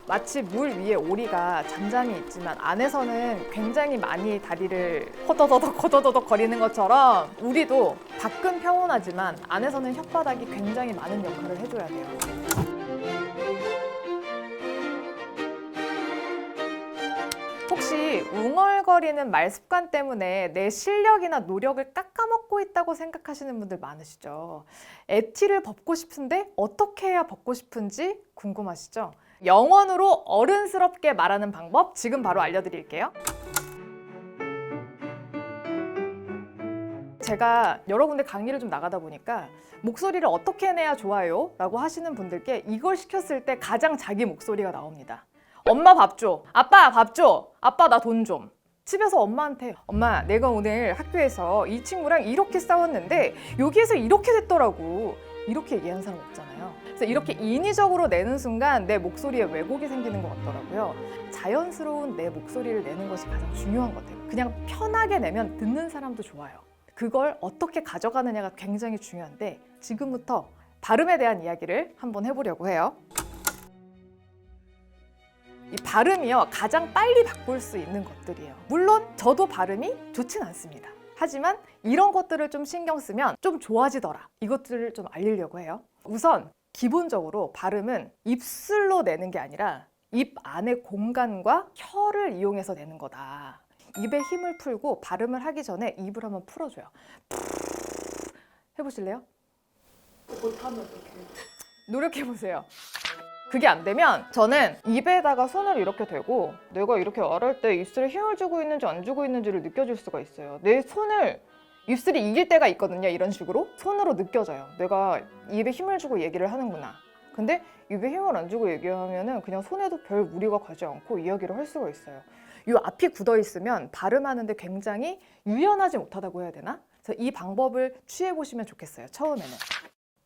마치 물 위에 오리가 잠잠히 있지만 안에서는 굉장히 많이 다리를 허더더덕 거리는 것처럼 우리도 밖은 평온하지만 안에서는 혓바닥이 굉장히 많은 역할을 해줘야 돼요. 혹시 웅얼거리는 말 습관 때문에 내 실력이나 노력을 깎아먹고 있다고 생각하시는 분들 많으시죠? 애티를 벗고 싶은데 어떻게 해야 벗고 싶은지 궁금하시죠? 영어로 어른스럽게 말하는 방법 지금 바로 알려드릴게요. 제가 여러 군데 강의를 좀 나가다 보니까 목소리를 어떻게 내야 좋아요? 라고 하시는 분들께 이걸 시켰을 때 가장 자기 목소리가 나옵니다. 엄마 밥 줘. 아빠 밥 줘. 아빠 나 돈 좀. 집에서 엄마한테 엄마 내가 오늘 학교에서 이 친구랑 이렇게 싸웠는데 여기에서 이렇게 됐더라고. 이렇게 얘기하는 사람 없잖아요. 그래서 이렇게 인위적으로 내는 순간 내 목소리에 왜곡이 생기는 것 같더라고요. 자연스러운 내 목소리를 내는 것이 가장 중요한 것 같아요. 그냥 편하게 내면 듣는 사람도 좋아요. 그걸 어떻게 가져가느냐가 굉장히 중요한데 지금부터 발음에 대한 이야기를 한번 해보려고 해요. 이 발음이요 가장 빨리 바꿀 수 있는 것들이에요. 물론 저도 발음이 좋진 않습니다. 하지만 이런 것들을 좀 신경 쓰면 좀 좋아지더라. 이것들을 좀 알리려고 해요. 우선 기본적으로 발음은 입술로 내는 게 아니라 입 안의 공간과 혀를 이용해서 내는 거다. 입에 힘을 풀고 발음을 하기 전에 입을 한번 풀어줘요. 해보실래요? 못하면 어떡해. 노력해보세요. 그게 안 되면 저는 입에다가 손을 이렇게 대고 내가 이렇게 말할 때 입술에 힘을 주고 있는지 안 주고 있는지를 느껴질 수가 있어요. 내 손을 입술이 이길 때가 있거든요. 이런 식으로 손으로 느껴져요. 내가 입에 힘을 주고 얘기를 하는구나. 근데 입에 힘을 안 주고 얘기하면은 그냥 손에도 별 무리가 가지 않고 이야기를 할 수가 있어요. 이 앞이 굳어 있으면 발음하는데 굉장히 유연하지 못하다고 해야 되나? 그래서 이 방법을 취해 보시면 좋겠어요. 처음에는.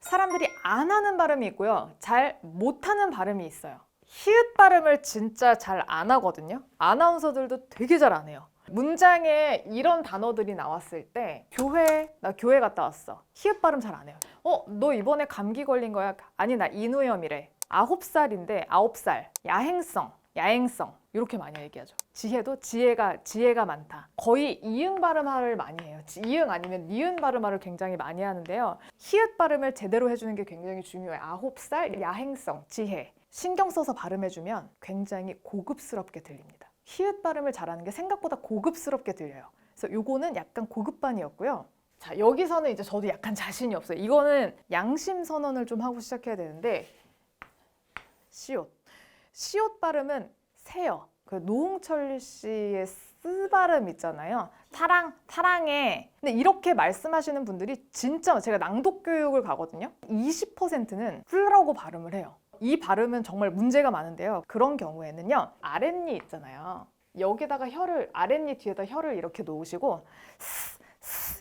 사람들이 안 하는 발음이 있고요. 잘 못하는 발음이 있어요. 히읗 발음을 진짜 잘 안 하거든요. 아나운서들도 되게 잘 안 해요. 문장에 이런 단어들이 나왔을 때 나 교회 갔다 왔어. 히읗 발음 잘 안 해요. 너 이번에 감기 걸린 거야? 아니 나 인후염이래. 9살인데 9살. 야행성 이렇게 많이 얘기하죠. 지혜도 지혜가 많다. 거의 이응 발음화를 많이 해요. 이응 아니면 니은 발음화를 굉장히 많이 하는데요. 히읗 발음을 제대로 해주는 게 굉장히 중요해요. 9살, 야행성, 지혜. 신경 써서 발음해주면 굉장히 고급스럽게 들립니다. 히읗 발음을 잘하는 게 생각보다 고급스럽게 들려요. 그래서 요거는 약간 고급반이었고요. 자, 여기서는 이제 저도 약간 자신이 없어요. 이거는 양심 선언을 좀 하고 시작해야 되는데 시옷 발음은 세요. 그 노홍철 씨의 쓰 발음 있잖아요. 사랑해. 근데 이렇게 말씀하시는 분들이 진짜 제가 낭독 교육을 가거든요. 20%는 훌라고 발음을 해요. 이 발음은 정말 문제가 많은데요. 그런 경우에는요. 아랫니 있잖아요. 여기다가 아랫니 뒤에다 혀를 이렇게 놓으시고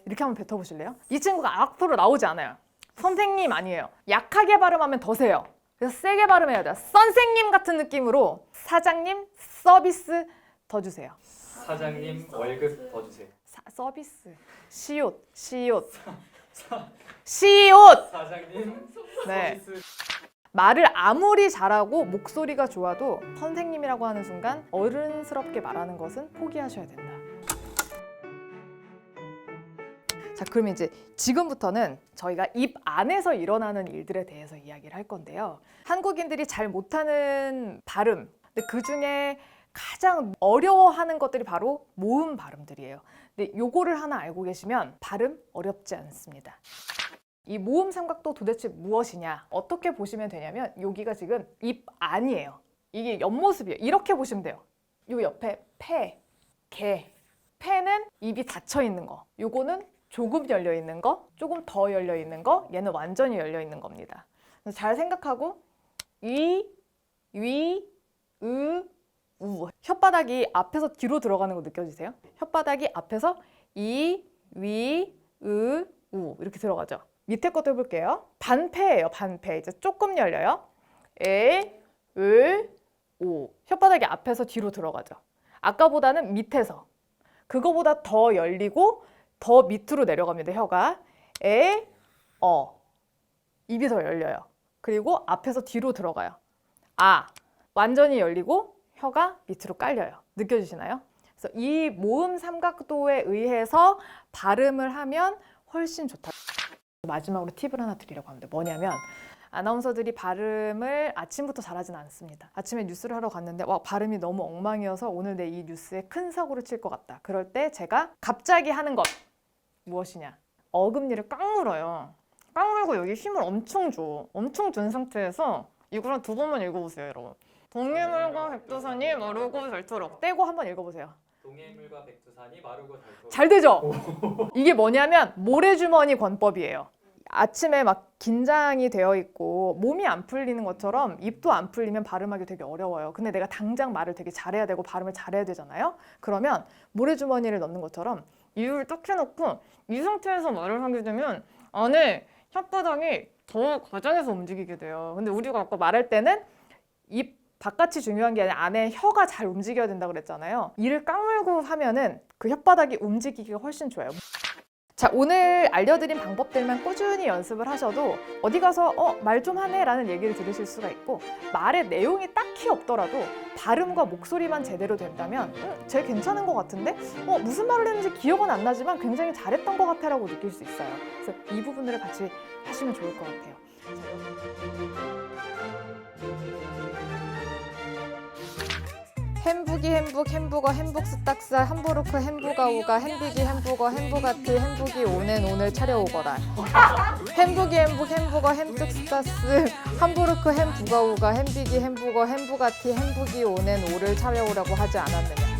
이렇게 한번 뱉어보실래요? 이 친구가 앞으로 나오지 않아요. 선생님 아니에요. 약하게 발음하면 더 세요. 그래서 세게 발음해야 돼요. 선생님 같은 느낌으로 사장님 서비스 더 주세요. 사장님 월급 더 주세요. 서비스 시옷 사장님 네. 서비스. 말을 아무리 잘하고 목소리가 좋아도 선생님이라고 하는 순간 어른스럽게 말하는 것은 포기하셔야 된다. 자, 그럼 이제 지금부터는 저희가 입 안에서 일어나는 일들에 대해서 이야기를 할 건데요. 한국인들이 잘 못하는 발음, 근데 그 중에 가장 어려워하는 것들이 바로 모음 발음들이에요. 근데 요거를 하나 알고 계시면 발음 어렵지 않습니다. 이 모음 삼각도 도대체 무엇이냐? 어떻게 보시면 되냐면 여기가 지금 입 안이에요. 이게 옆모습이에요. 이렇게 보시면 돼요. 요 옆에 폐는 입이 닫혀 있는 거. 요거는 조금 열려 있는 거, 조금 더 열려 있는 거, 얘는 완전히 열려 있는 겁니다. 그래서 잘 생각하고 위, 으, 우. 혓바닥이 앞에서 뒤로 들어가는 거 느껴지세요? 혓바닥이 앞에서 이, 위, 으, 우 이렇게 들어가죠. 밑에 것도 해볼게요. 반패예요. 반패. 이제 조금 열려요. 에, 을, 오. 혓바닥이 앞에서 뒤로 들어가죠. 아까보다는 밑에서. 그거보다 더 열리고 더 밑으로 내려갑니다. 혀가. 에, 어. 입이 더 열려요. 그리고 앞에서 뒤로 들어가요. 아. 완전히 열리고 혀가 밑으로 깔려요. 느껴지시나요? 그래서 이 모음 삼각도에 의해서 발음을 하면 훨씬 좋다. 마지막으로 팁을 하나 드리려고 합니다. 뭐냐면 아나운서들이 발음을 아침부터 잘하진 않습니다. 아침에 뉴스를 하러 갔는데 와, 발음이 너무 엉망이어서 오늘 내 이 뉴스에 큰 사고를 칠 것 같다. 그럴 때 제가 갑자기 하는 것 무엇이냐? 어금니를 꽉 물어요. 꽉 물고 여기 힘을 엄청 줘. 엄청 준 상태에서 이거랑 두 번만 읽어보세요, 여러분. 동해물과 백두산이 마르고 닳도록 떼고 한번 읽어보세요. 동해물과 백두산이 마르고 닳도록. 잘 되죠? 이게 뭐냐면 모래주머니 권법이에요. 아침에 막 긴장이 되어 있고 몸이 안 풀리는 것처럼 입도 안 풀리면 발음하기 되게 어려워요. 근데 내가 당장 말을 되게 잘해야 되고 발음을 잘해야 되잖아요. 그러면 모래주머니를 넣는 것처럼 입을 딱 해놓고 이 상태에서 말을 하게 되면 안에 혓바닥이 더 과장해서 움직이게 돼요. 근데 우리가 아까 말할 때는 입 바깥이 중요한 게 아니라 안에 혀가 잘 움직여야 된다고 그랬잖아요. 이를 깡물고 하면은 그 혓바닥이 움직이기가 훨씬 좋아요. 자, 오늘 알려드린 방법들만 꾸준히 연습을 하셔도 어디 가서 말 좀 하네 라는 얘기를 들으실 수가 있고 말의 내용이 딱히 없더라도 발음과 목소리만 제대로 된다면 쟤 괜찮은 것 같은데? 무슨 말을 했는지 기억은 안 나지만 굉장히 잘했던 것 같아 라고 느낄 수 있어요. 그래서 이 부분들을 같이 하시면 좋을 것 같아요. 햄부기 햄북 햄버거 햄북스딱사 함부르크 햄부가우가 햄비기 햄버거 햄부가티 햄부기 오넨 오늘 차려오거라. 햄부기 햄북 햄버거 햄뚝스타스 함부르크 햄부가우가 햄비기 햄버거 햄부가티 햄부기 오넨 오를 차려오라고 하지 않았느냐.